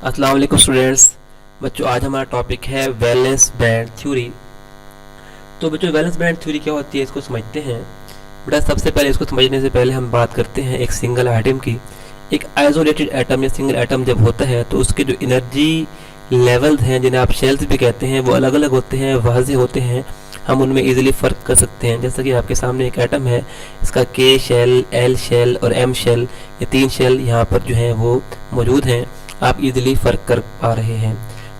अस्सलाम वालेकुम स्टूडेंट्स। बच्चों आज हमारा टॉपिक है वैलेंस बैंड थ्योरी। तो बच्चों वैलेंस बैंड थ्योरी क्या होती है इसको समझते हैं। बेटा सबसे पहले इसको समझने से पहले हम बात करते हैं एक सिंगल एटम की। एक आइसोलेटेड एटम या सिंगल एटम जब होता है तो उसके जो एनर्जी लेवल्स हैं जिन्हें आप शेल्स भी कहते हैं वो अलग अलग होते हैं, वाज़ेह होते हैं। हम उनमें इजीली फ़र्क कर सकते हैं। जैसा कि आपके सामने एक एटम है, इसका के शेल, एल शेल और एम शेल, ये 3 शेल यहाँ पर जो हैं वो मौजूद हैं। आप इजीली फ़र्क कर पा रहे हैं।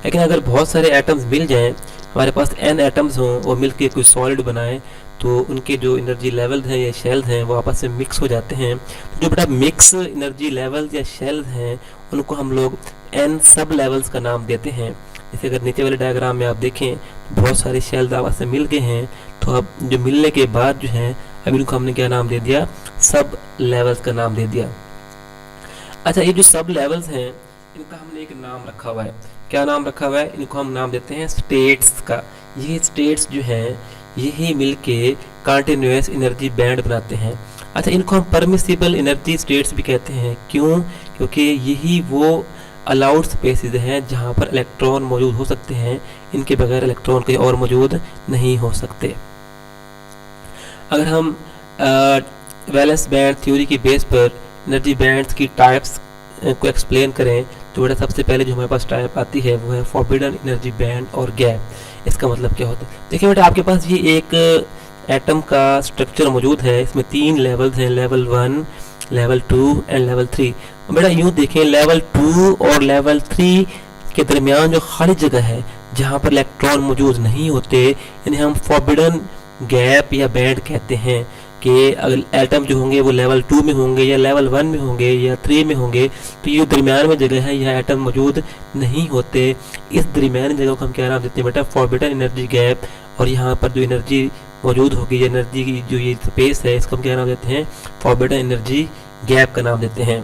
लेकिन अगर बहुत सारे एटम्स मिल जाएं, हमारे पास n एटम्स हों और मिलके कोई सॉलिड बनाएं, तो उनके जो एनर्जी लेवल्स हैं या शेल्स हैं वो आपस में मिक्स हो जाते हैं। तो जो बेटा मिक्स एनर्जी लेवल्स या शेल्स हैं उनको हम लोग n सब लेवल्स का नाम देते हैं। जैसे अगर नीचे वाले डायग्राम में आप देखें तो बहुत सारे शेल्स आपस में मिल गए हैं, तो अब जो मिलने के बाद जो है अब इनको हमने क्या नाम दे दिया, सब लेवल्स का नाम दे दिया। अच्छा, ये जो सब लेवल्स हैं इनका हमने एक नाम रखा हुआ है। क्या नाम रखा हुआ है? इनको हम नाम देते हैं स्टेट्स का। ये स्टेट्स जो हैं यही मिलके कंटिन्यूअस एनर्जी बैंड बनाते हैं। अच्छा, इनको हम परमिसिबल एनर्जी स्टेट्स भी कहते हैं। क्यों? क्योंकि यही वो अलाउड स्पेसेस हैं जहाँ पर इलेक्ट्रॉन मौजूद हो सकते हैं। इनके बगैर इलेक्ट्रॉन कहीं और मौजूद नहीं हो सकते। अगर हम वैलेंस बैंड थ्योरी की बेस पर एनर्जी बैंड्स की टाइप्स को एक्सप्लेन करें तो बेटा सबसे पहले जो हमारे पास टाइप आती है वो है फॉरबिडन एनर्जी बैंड और गैप। इसका मतलब क्या होता है? देखिए बेटा आपके पास ये एक एटम का स्ट्रक्चर मौजूद है। इसमें 3 लेवल्स हैं, लेवल 1, लेवल 2 एंड लेवल 3। बेटा यूँ देखें, लेवल 2 और लेवल 3 के दरमियान जो खाली जगह है जहाँ पर इलेक्ट्रॉन मौजूद नहीं होते, इन्हें हम फॉरबिडन गैप या बैंड कहते हैं। कि अगर एटम जो होंगे वो लेवल 2 में होंगे या लेवल 1 में होंगे या 3 में होंगे, तो ये दरमियान में जगह है, यह एटम मौजूद नहीं होते। इस दरमियान जगह को हम क्या नाम देते हैं बेटा? Forbidden energy gap. और यहाँ पर जो एनर्जी मौजूद होगी, एनर्जी की जो ये स्पेस है, इसको हम क्या नाम देते हैं? फॉरबिडन एनर्जी गैप का नाम देते हैं।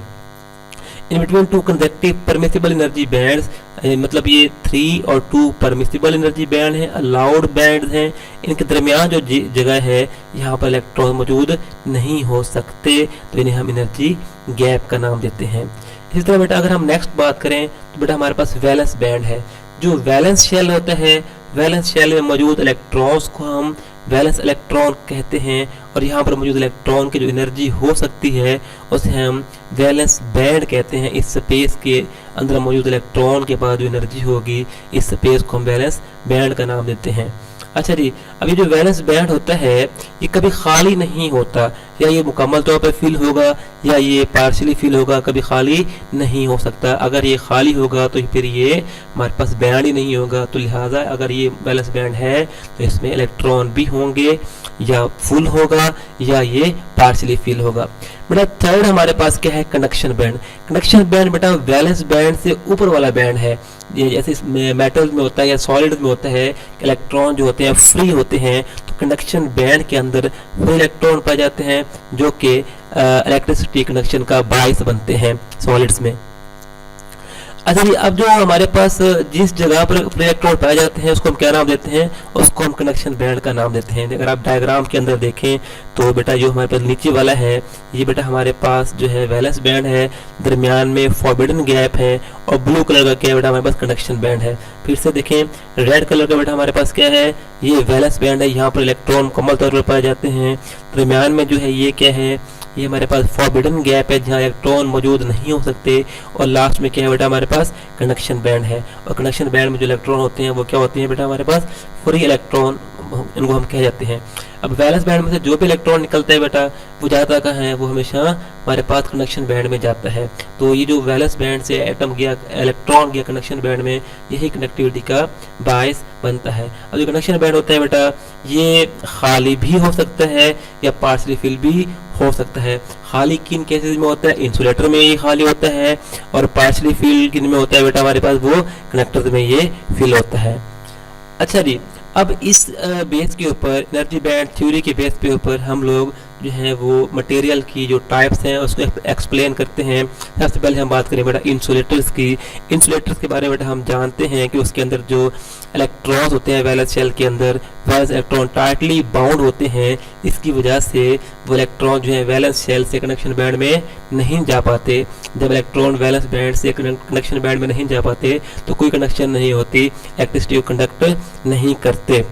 In between 2 consecutive permissible energy bands, मतलब ये 3 और 2 परमिसिबल एनर्जी बैंड हैं, अलाउड बैंड हैं। इनके दरमियान जो जगह है यहाँ पर इलेक्ट्रॉन मौजूद नहीं हो सकते, तो इन्हें हम एनर्जी गैप का नाम देते हैं। इसी तरह बेटा अगर हम नेक्स्ट बात करें तो बेटा हमारे पास वैलेंस बैंड है। जो वैलेंस शेल होता है, वैलेंस शेल में मौजूद इलेक्ट्रॉन्स को हम वैलेंस इलेक्ट्रॉन कहते हैं। और यहाँ पर मौजूद इलेक्ट्रॉन की जो एनर्जी हो सकती है उसे हम वैलेंस बैंड कहते हैं। इस स्पेस के अंदर मौजूद इलेक्ट्रॉन के पास जो एनर्जी होगी, इस स्पेस को हम वैलेंस बैंड का नाम देते हैं। अच्छा जी, अभी जो वैलेंस बैंड होता है ये कभी खाली नहीं होता। या ये मुकम्मल तौर पर फिल होगा या ये पार्शियली फिल होगा, कभी खाली नहीं हो सकता। अगर ये खाली होगा तो फिर ये हमारे पास बैंड ही नहीं होगा। तो लिहाजा अगर ये वैलेंस बैंड है तो इसमें इलेक्ट्रॉन भी होंगे, या फुल होगा या ये पार्शियली फिल होगा। बेटा थर्ड हमारे पास क्या है? Conduction band. कंडक्शन बैंड बेटा वैलेंस बैंड से ऊपर वाला बैंड है। ये जैसे मेटल्स में होता है या सॉलिड में होता है, इलेक्ट्रॉन जो होते हैं फ्री होते हैं, तो कंडक्शन बैंड के अंदर फ्री इलेक्ट्रॉन पाए जाते हैं जो कि इलेक्ट्रिसिटी कंडक्शन का बायस बनते हैं सॉलिड्स में। अच्छा जी, अब जो हमारे पास जिस जगह पर फ्री इलेक्ट्रॉन पाए जाते हैं उसको हम क्या नाम देते हैं? उसको हम कंडक्शन बैंड का नाम देते हैं। अगर आप डायग्राम के अंदर देखें तो बेटा जो हमारे पास नीचे वाला है ये बेटा हमारे पास जो है वैलेंस बैंड है, दरमियान में फॉरबिडन गैप है, और ब्लू कलर का क्या बेटा हमारे पास कंडक्शन बैंड है। फिर से देखें, रेड कलर का बेटा हमारे पास क्या है? ये वैलेंस बैंड है, यहाँ पर इलेक्ट्रॉन मुकम्मल तौर पर पाए जाते हैं। दरमियान में जो है ये क्या है? ये हमारे पास फॉरबिडन गैप है जहाँ इलेक्ट्रॉन मौजूद नहीं हो सकते। और लास्ट में क्या है बेटा? हमारे पास कंडक्शन बैंड है। और कंडक्शन बैंड में जो इलेक्ट्रॉन होते हैं वो क्या होते हैं बेटा? हमारे पास फ्री इलेक्ट्रॉन, इनको हम कह जाते हैं। अब वैलेंस बैंड में से जो भी इलेक्ट्रॉन निकलता है बेटा वो जाता कहाँ है? वो हमेशा हमारे पास कंडक्शन बैंड में जाता है। तो ये जो वैलेंस बैंड से एटम गया, इलेक्ट्रॉन गया कंडक्शन बैंड में, यही कनेक्टिविटी का बायस बनता है। अब जो कंडक्शन बैंड होता है बेटा ये खाली भी हो सकता है या पार्शियली फिल भी हो सकता है। खाली किन केसेस में होता है? इंसुलेटर में ये खाली होता है, और पार्शियली फिल किन में होता है बेटा? हमारे पास वो कनेक्टर्स में ये फिल होता है। अच्छा जी, अब इस बेस के ऊपर, एनर्जी बैंड थ्योरी के बेस पे ऊपर हम लोग जो है वो मटेरियल की जो टाइप्स हैं उसको एक्सप्लेन करते हैं। सबसे पहले हम बात करें बेटा इंसुलेटर्स की। इंसुलेटर्स के बारे में बेटा हम जानते हैं कि उसके अंदर जो इलेक्ट्रॉन्स होते हैं वैलेंस शेल के अंदर, वैलेंस इलेक्ट्रॉन टाइटली बाउंड होते हैं। इसकी वजह से वो इलेक्ट्रॉन जो है वैलेंस शेल से कनेक्शन बैंड में नहीं जा पाते। जब इलेक्ट्रॉन वैलेंस बैंड से कनेक्शन बैंड में नहीं जा पाते तो कोई कनेक्शन नहीं होती, इलेक्ट्रिसिटी को कंडक्ट नहीं करते।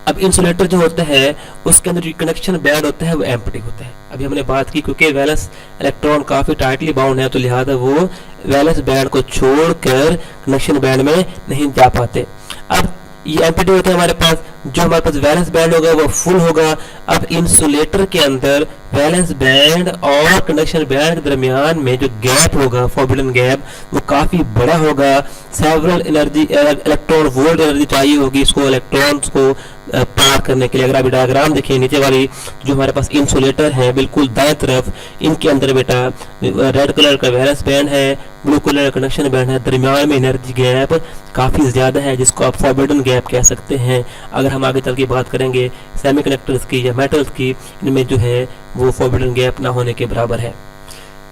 अब इंसुलेटर जो होता है उसके अंदर जो कनेक्शन बैंड होता है वो एम्प्टी होता है। अभी हमने बात की क्योंकि वैलेंस इलेक्ट्रॉन काफी टाइटली बाउंड है तो लिहाजा वो वैलेंस बैंड को छोड़कर कनेक्शन बैंड में नहीं जा पाते। अब ये एम्प्टी होता है हमारे पास, जो हमारे पास वैलेंस बैंड होगा वो फुल होगा। अब इंसुलेटर के अंदर वैलेंस बैंड और कंडक्शन बैंड के दरमियान में जो गैप होगा, फॉरबिडन गैप, वो काफी बड़ा होगा। Several energy electron volt energy चाहिए होगी इसको इलेक्ट्रॉन्स को पार करने के लिए। अगर आप डायग्राम देखिए नीचे वाली, जो हमारे पास इंसुलेटर है बिल्कुल दाएं तरफ, इनके अंदर बेटा रेड कलर का वैलेंस बैंड है, ब्लू कलर का कंडक्शन बैंड है, दरमियान में एनर्जी गैप काफी ज्यादा है जिसको आप फॉरबिडन गैप कह सकते हैं। अगर हम आगे चल के बात करेंगे सेमीकंडक्टर्स की या मेटल्स की, इनमें जो है वो फॉरबिडन गैप ना होने के बराबर है।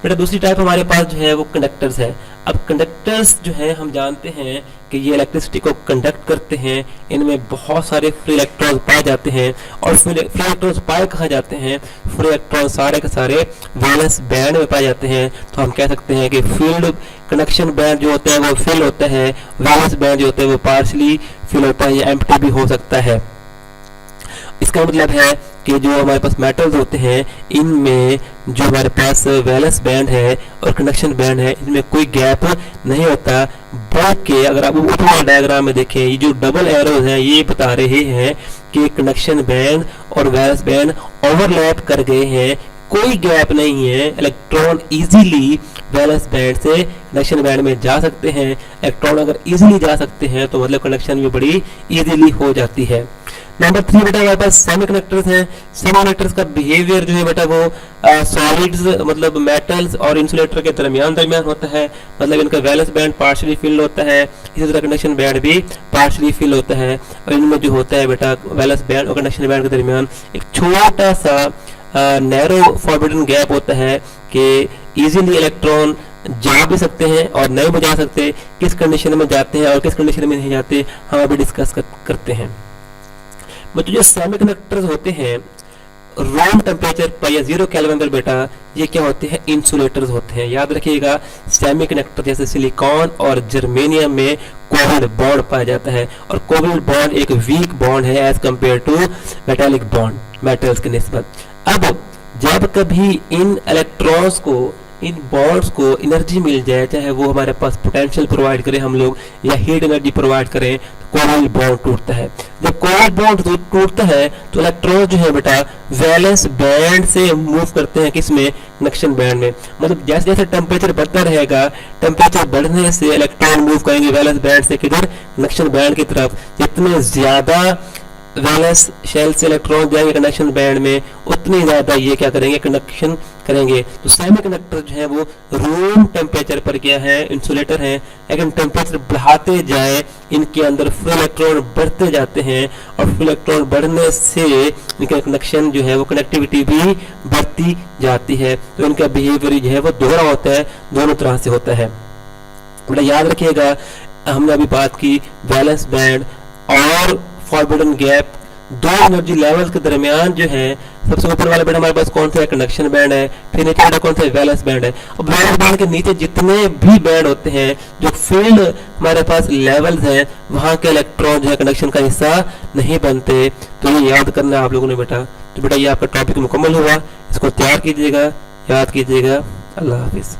बेटा दूसरी टाइप हमारे पास जो है वो कंडक्टर्स है। अब कंडक्टर्स जो है हम जानते हैं कि ये इलेक्ट्रिसिटी को कंडक्ट करते हैं। इनमें बहुत सारे फ्री इलेक्ट्रॉन्स पाए जाते हैं। और फ्री इलेक्ट्रॉन्स पाए कहाँ जाते हैं? फ्री इलेक्ट्रॉन सारे के सारे वैलेंस बैंड में पाए जाते हैं। तो हम कह सकते हैं कि फील्ड कनेक्शन बैंड जो होता है वो फिल होता है, वैलेंस बैंड जो होता है वो पार्शली फिल होता है या एम्प्टी भी हो सकता है। इसका मतलब है कि जो हमारे पास मेटल्स होते हैं इनमें जो हमारे पास वैलेंस बैंड है और कंडक्शन बैंड है इनमें कोई गैप नहीं होता, बल्कि अगर आप ऊपर वाले डायग्राम में देखें ये जो डबल एरोज हैं ये बता रहे हैं कि कंडक्शन बैंड और वैलेंस बैंड ओवरलैप कर गए हैं, कोई गैप नहीं है। इलेक्ट्रॉन इजीली वैलेंस बैंड से कंडक्शन बैंड में जा सकते हैं। इलेक्ट्रॉन अगर इजीली जा सकते हैं तो मतलब कंडक्शन भी बड़ी इजीली हो जाती है। नंबर 3 बेटा हमारे पास सेमीकंडक्टर्स हैं। सेमीकंडक्टर्स का बिहेवियर जो है बेटा वो सॉलिड्स मतलब मेटल्स और इंसुलेटर के दरमियान होता है। मतलब इनका वैलेंस बैंड पार्शियली फिल होता है, इसी तरह कंडक्शन बैंड भी पार्शियली फिल होता है। और इनमें जो होता है बेटा वैलेंस बैंड और कंडक्शन बैंड के दरमियान एक छोटा सा नैरो फॉरबिडन गैप होता है कि इजीली इलेक्ट्रॉन जा भी सकते हैं और नहीं भी जा सकते। किस कंडीशन में जाते हैं और किस कंडीशन में नहीं जाते हम अभी डिस्कस करते हैं। बच्चों जो सेमीकंडक्टर्स होते हैं रूम टेम्परेचर पर या 0 केल्विन पर बेटा ये क्या होते हैं? इंसुलेटर्स होते हैं। याद रखिएगा सेमीकंडक्टर जैसे सिलिकॉन और जर्मेनियम में कोवलेंट बॉन्ड पाया जाता है और कोवलेंट बॉन्ड एक वीक बॉन्ड है as compare to metallic bond metals के निस्बत। अब जब कभी इन इलेक्ट्रॉन्स को इन बॉन्ड्स को एनर्जी मिल जाए, चाहे वो हमारे पास पोटेंशियल प्रोवाइड करें हम लोग या हीट एनर्जी प्रोवाइड करें, तो कोवलेंट बॉन्ड टूटता है। जब कोवलेंट बॉन्ड टूटता है तो इलेक्ट्रॉन जो है बेटा वैलेंस बैंड से मूव करते हैं किसमें? कंडक्शन बैंड में। मतलब जैसे जैसे टेम्परेचर बढ़ता रहेगा, टेम्परेचर बढ़ने से इलेक्ट्रॉन मूव करेंगे वैलेंस बैंड से किधर? कंडक्शन बैंड की तरफ। जितने ज्यादा वैलेंस शेल से इलेक्ट्रॉन जाएंगे कंडक्शन बैंड में उतनी ज्यादा ये क्या करेंगे? कंडक्शन करेंगे। तो सेमीकंडक्टर जो है वो रूम टेम्परेचर पर क्या है? इंसुलेटर है। लेकिन टेम्परेचर बढ़ाते जाए इनके अंदर फ्री इलेक्ट्रॉन बढ़ते जाते हैं और फ्री इलेक्ट्रॉन बढ़ने से इनका कंडक्शन जो है वो कनेक्टिविटी भी बढ़ती जाती है। तो इनका बिहेवियर जो है वो दोहरा होता है, दोनों तरह से होता है। बेटा याद रखिएगा हमने अभी बात की वैलेंस बैंड और फॉरबिडन गैप, दो एनर्जी लेवल्स के दरमियान जो है सबसे ऊपर वाला बैंड हमारे पास कौन सा है? कंडक्शन बैंड है। फिर नीचे वाला कौन सा है? वैलेंस बैंड है। और वैलेंस बैंड के नीचे जितने भी बैंड होते हैं जो फील्ड हमारे पास लेवल्स हैं वहां के इलेक्ट्रॉन जो है कंडक्शन का हिस्सा नहीं बनते। तो ये याद करना है आप लोगों ने बेटा। तो बेटा ये आपका टॉपिक मुकम्मल हुआ, इसको तैयार कीजिएगा, याद कीजिएगा। अल्लाह हाफिज।